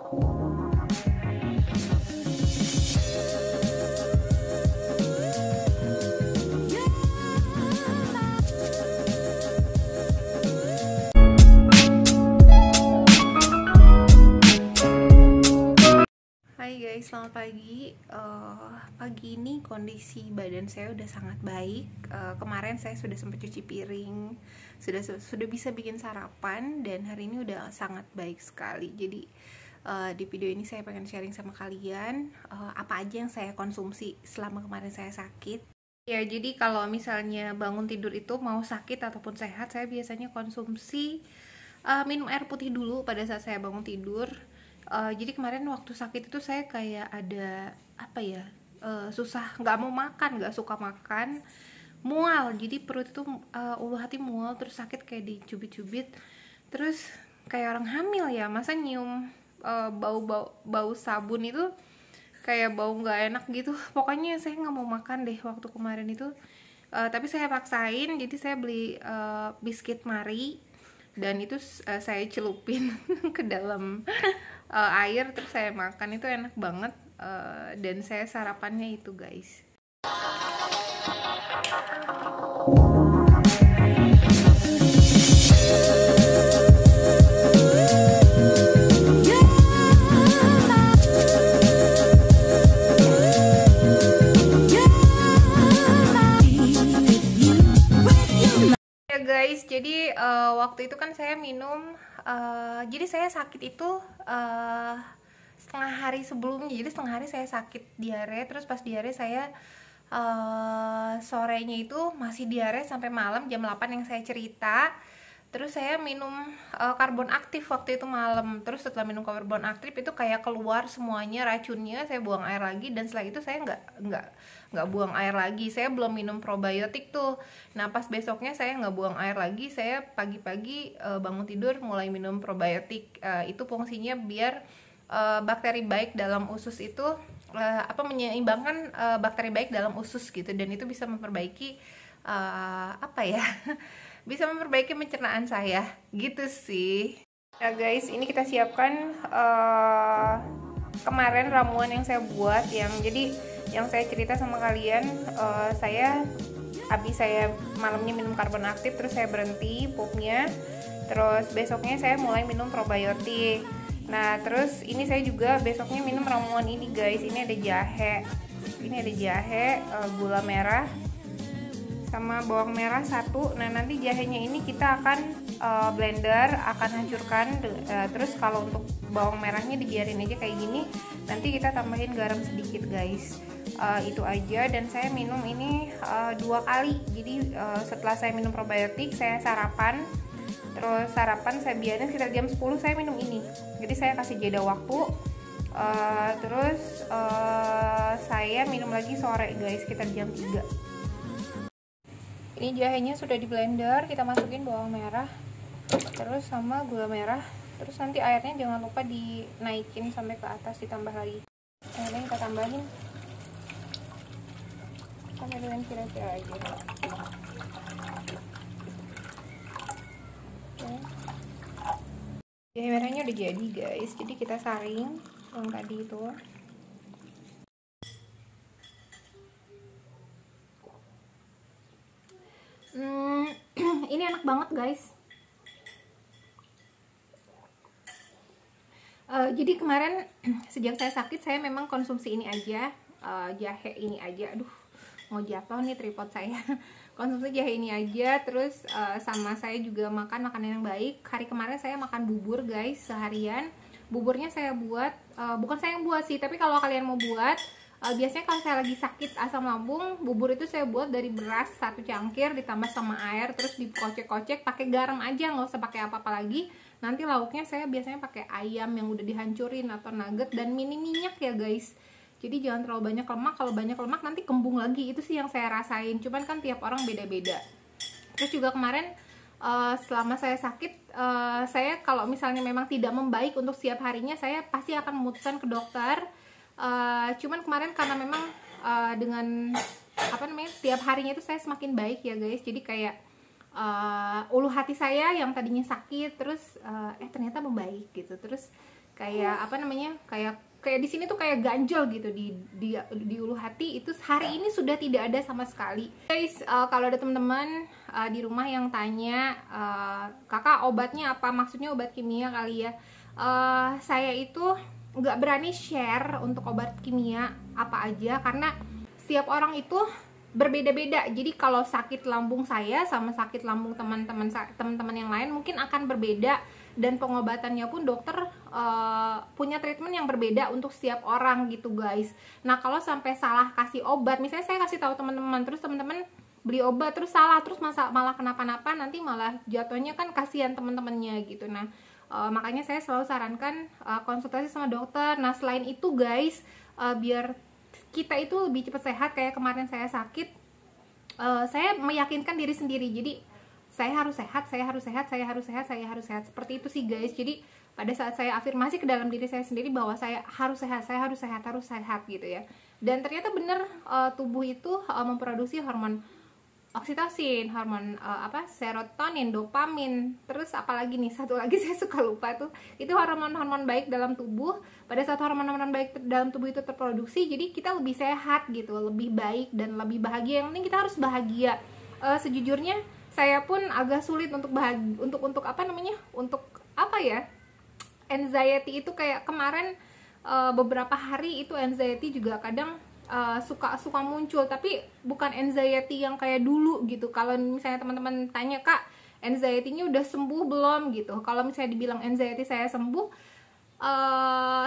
Hai guys, selamat pagi. Pagi ini kondisi badan saya udah sangat baik. Kemarin saya sudah sempat cuci piring, sudah bisa bikin sarapan, dan hari ini udah sangat baik sekali. Jadi di video ini saya pengen sharing sama kalian apa aja yang saya konsumsi selama kemarin saya sakit. Ya, jadi kalau misalnya bangun tidur itu mau sakit ataupun sehat, saya biasanya konsumsi minum air putih dulu pada saat saya bangun tidur. Jadi kemarin waktu sakit itu saya kayak ada apa ya, susah, nggak mau makan, nggak suka makan, mual. Jadi perut itu ulu hati mual, terus sakit kayak dicubit-cubit, terus kayak orang hamil ya, masa nyium bau sabun itu kayak bau nggak enak gitu. Pokoknya saya nggak mau makan deh waktu kemarin itu. Tapi saya paksain, jadi saya beli biskuit Marie, dan itu saya celupin ke dalam air, terus saya makan. Itu enak banget. Dan saya sarapannya itu guys. Guys, jadi waktu itu kan saya minum, jadi saya sakit itu setengah hari sebelumnya. Jadi setengah hari saya sakit diare, terus pas diare saya sorenya itu masih diare sampai malam jam 8 yang saya cerita. Terus saya minum karbon aktif waktu itu malam. Terus setelah minum karbon aktif itu kayak keluar semuanya racunnya, saya buang air lagi, dan setelah itu saya nggak buang air lagi. Saya belum minum probiotik tuh. Nah pas besoknya saya nggak buang air lagi, saya pagi-pagi bangun tidur mulai minum probiotik. Itu fungsinya biar bakteri baik dalam usus itu menyeimbangkan bakteri baik dalam usus gitu, dan itu bisa memperbaiki bisa memperbaiki pencernaan saya gitu sih. Nah guys, ini kita siapkan kemarin ramuan yang saya buat, yang saya cerita sama kalian. Habis saya malamnya minum karbon aktif, terus saya berhenti pupnya, terus besoknya saya mulai minum probiotik. Nah terus ini saya juga besoknya minum ramuan ini guys. Ini ada jahe, gula merah sama bawang merah 1. Nah nanti jahenya ini kita akan blender, akan hancurkan. Terus kalau untuk bawang merahnya dibiarin aja kayak gini, nanti kita tambahin garam sedikit guys. Itu aja. Dan saya minum ini 2 kali. Jadi setelah saya minum probiotik, saya sarapan. Terus sarapan saya biarin sekitar jam 10 saya minum ini. Jadi saya kasih jeda waktu. Terus saya minum lagi sore guys, sekitar jam 3. Ini jahenya sudah di blender, kita masukin bawang merah, terus sama gula merah, terus nanti airnya jangan lupa dinaikin sampai ke atas, ditambah lagi. Airnya kita tambahin sampai dengan kira-kira aja. Jahe merahnya udah jadi guys, jadi kita saring yang tadi itu. Ini enak banget guys. Jadi kemarin sejak saya sakit saya memang konsumsi ini aja, jahe ini aja. Aduh, mau jatuh nih tripod saya. Konsumsi jahe ini aja. Terus sama saya juga makan makanan yang baik. Hari kemarin saya makan bubur guys seharian. Buburnya saya buat, bukan saya yang buat sih, tapi kalau kalian mau buat, biasanya kalau saya lagi sakit asam lambung, bubur itu saya buat dari beras 1 cangkir ditambah sama air, terus dikocek-kocek, pakai garam aja, nggak usah pakai apa-apa lagi. Nanti lauknya saya biasanya pakai ayam yang udah dihancurin atau nugget, dan minim minyak ya guys. Jadi jangan terlalu banyak lemak. Kalau banyak lemak nanti kembung lagi. Itu sih yang saya rasain. Cuman kan tiap orang beda-beda. Terus juga kemarin selama saya sakit, saya kalau misalnya memang tidak membaik untuk setiap harinya, saya pasti akan memutuskan ke dokter. Cuman kemarin karena memang dengan tiap harinya itu saya semakin baik ya guys. Jadi kayak ulu hati saya yang tadinya sakit terus ternyata membaik gitu. Terus kayak apa namanya, kayak di sini tuh kayak ganjel gitu di ulu hati. Itu hari ini sudah tidak ada sama sekali. Guys, kalau ada teman-teman di rumah yang tanya, kakak obatnya apa, maksudnya obat kimia kali ya, saya itu nggak berani share untuk obat kimia apa aja karena setiap orang itu berbeda-beda. Jadi kalau sakit lambung saya sama sakit lambung teman-teman yang lain mungkin akan berbeda, dan pengobatannya pun dokter punya treatment yang berbeda untuk setiap orang gitu guys. Nah kalau sampai salah kasih obat, misalnya saya kasih tahu teman-teman, terus teman-teman beli obat terus salah, terus malah kenapa-napa, nanti malah jatuhnya kan kasihan teman-temannya gitu. Nah makanya saya selalu sarankan konsultasi sama dokter. Nah selain itu guys, biar kita itu lebih cepat sehat, kayak kemarin saya sakit, saya meyakinkan diri sendiri, jadi saya harus sehat, saya harus sehat, saya harus sehat, saya harus sehat, seperti itu sih guys. Jadi pada saat saya afirmasi ke dalam diri saya sendiri bahwa saya harus sehat, saya harus sehat, harus sehat gitu ya. Dan ternyata bener, tubuh itu memproduksi hormon oksitosin, hormon serotonin, dopamin, terus apalagi nih, satu lagi saya suka lupa tuh, itu hormon-hormon baik dalam tubuh. Pada saat hormon-hormon baik dalam tubuh itu terproduksi, jadi kita lebih sehat gitu, lebih baik dan lebih bahagia. Yang penting kita harus bahagia. Sejujurnya saya pun agak sulit untuk anxiety itu, kayak kemarin beberapa hari itu anxiety juga kadang suka muncul, tapi bukan anxiety yang kayak dulu gitu. Kalau misalnya teman-teman tanya, kak anxiety-nya udah sembuh belum gitu, kalau misalnya dibilang anxiety saya sembuh,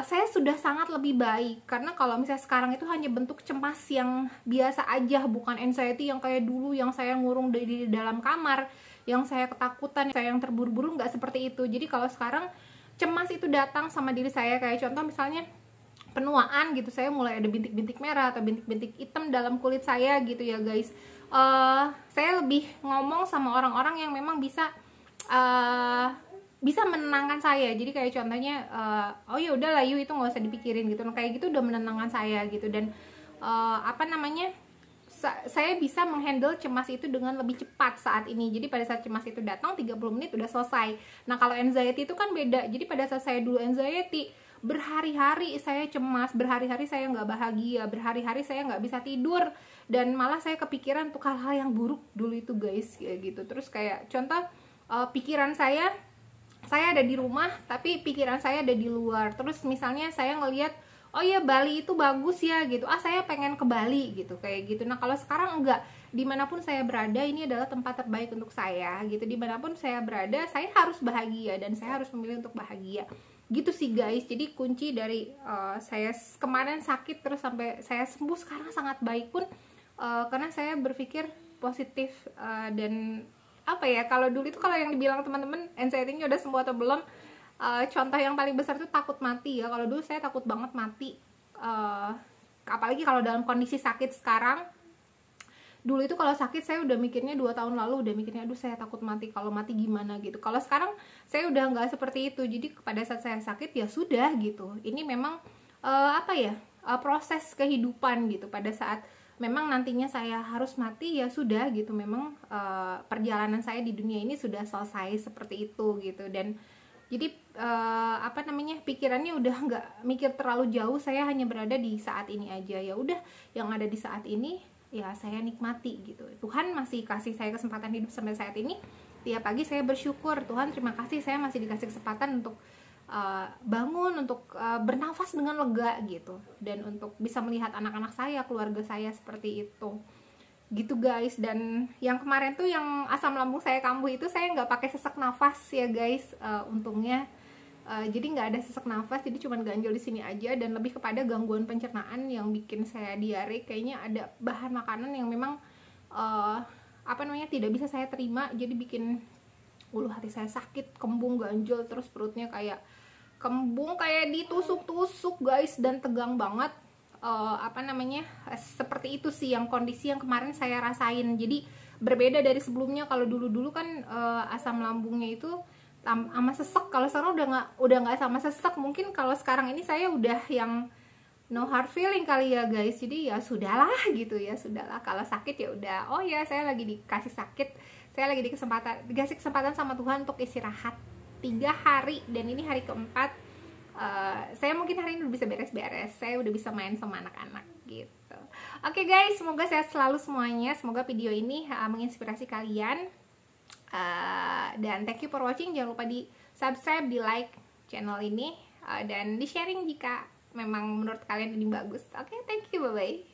saya sudah sangat lebih baik. Karena kalau misalnya sekarang itu hanya bentuk cemas yang biasa aja, bukan anxiety yang kayak dulu yang saya ngurung di dalam kamar, yang saya ketakutan, saya yang terburu-buru, nggak seperti itu. Jadi kalau sekarang cemas itu datang sama diri saya, kayak contoh misalnya penuaan gitu, saya mulai ada bintik-bintik merah atau bintik-bintik hitam dalam kulit saya gitu ya guys. Saya lebih ngomong sama orang-orang yang memang bisa menenangkan saya. Jadi kayak contohnya, oh ya udah lah Yu, itu nggak usah dipikirin gitu. Nah, kayak gitu udah menenangkan saya gitu. Dan saya bisa menghandle cemas itu dengan lebih cepat saat ini. Jadi pada saat cemas itu datang 30 menit udah selesai. Nah kalau anxiety itu kan beda. Jadi pada saat saya dulu anxiety, berhari-hari saya cemas, berhari-hari saya nggak bahagia, berhari-hari saya nggak bisa tidur, dan malah saya kepikiran untuk hal-hal yang buruk dulu itu guys, kayak gitu. Terus kayak contoh, pikiran saya ada di rumah tapi pikiran saya ada di luar. Terus misalnya saya ngelihat, oh ya Bali itu bagus ya gitu, saya pengen ke Bali gitu, kayak gitu. Nah kalau sekarang enggak, dimanapun saya berada ini adalah tempat terbaik untuk saya gitu. Dimanapun saya berada saya harus bahagia dan saya harus memilih untuk bahagia gitu sih guys. Jadi kunci dari saya kemarin sakit terus sampai saya sembuh sekarang sangat baik pun karena saya berpikir positif. Dan apa ya, kalau dulu itu kalau yang dibilang teman-teman anxiety-nya udah sembuh atau belum, contoh yang paling besar itu takut mati ya. Kalau dulu saya takut banget mati, apalagi kalau dalam kondisi sakit. Sekarang, dulu itu kalau sakit saya udah mikirnya 2 tahun lalu udah mikirnya, aduh saya takut mati, kalau mati gimana gitu. Kalau sekarang saya udah nggak seperti itu. Jadi pada saat saya sakit ya sudah gitu, ini memang proses kehidupan gitu. Pada saat memang nantinya saya harus mati ya sudah gitu, memang perjalanan saya di dunia ini sudah selesai seperti itu gitu. Dan jadi pikirannya udah nggak mikir terlalu jauh, saya hanya berada di saat ini aja. Ya udah, yang ada di saat ini ya saya nikmati gitu. Tuhan masih kasih saya kesempatan hidup sampai saat ini. Tiap pagi saya bersyukur, Tuhan terima kasih saya masih dikasih kesempatan untuk bangun, untuk bernafas dengan lega gitu, dan untuk bisa melihat anak-anak saya, keluarga saya seperti itu gitu guys. Dan yang kemarin tuh yang asam lambung saya kambuh itu, saya nggak pakai sesak nafas ya guys, untungnya. Jadi nggak ada sesak nafas, jadi cuma ganjel di sini aja, dan lebih kepada gangguan pencernaan yang bikin saya diare. Kayaknya ada bahan makanan yang memang tidak bisa saya terima, jadi bikin ulu hati saya sakit, kembung, ganjel, terus perutnya kayak kembung, kayak ditusuk-tusuk guys, dan tegang banget. Seperti itu sih yang kondisi yang kemarin saya rasain. Jadi berbeda dari sebelumnya. Kalau dulu kan asam lambungnya itu sama sesek, kalau sekarang udah nggak sama sesek. Mungkin kalau sekarang ini saya udah yang no hard feeling kali ya guys. Jadi ya sudahlah gitu ya, sudahlah. Kalau sakit ya udah, oh ya saya lagi dikasih sakit, saya lagi dikasih kesempatan sama Tuhan untuk istirahat 3 hari, dan ini hari keempat. Saya mungkin hari ini udah bisa beres-beres, saya udah bisa main sama anak-anak gitu. Oke guys, semoga sehat selalu semuanya, semoga video ini menginspirasi kalian. Dan thank you for watching, jangan lupa di subscribe, di like channel ini, dan di sharing jika memang menurut kalian ini bagus. Oke, thank you, bye bye.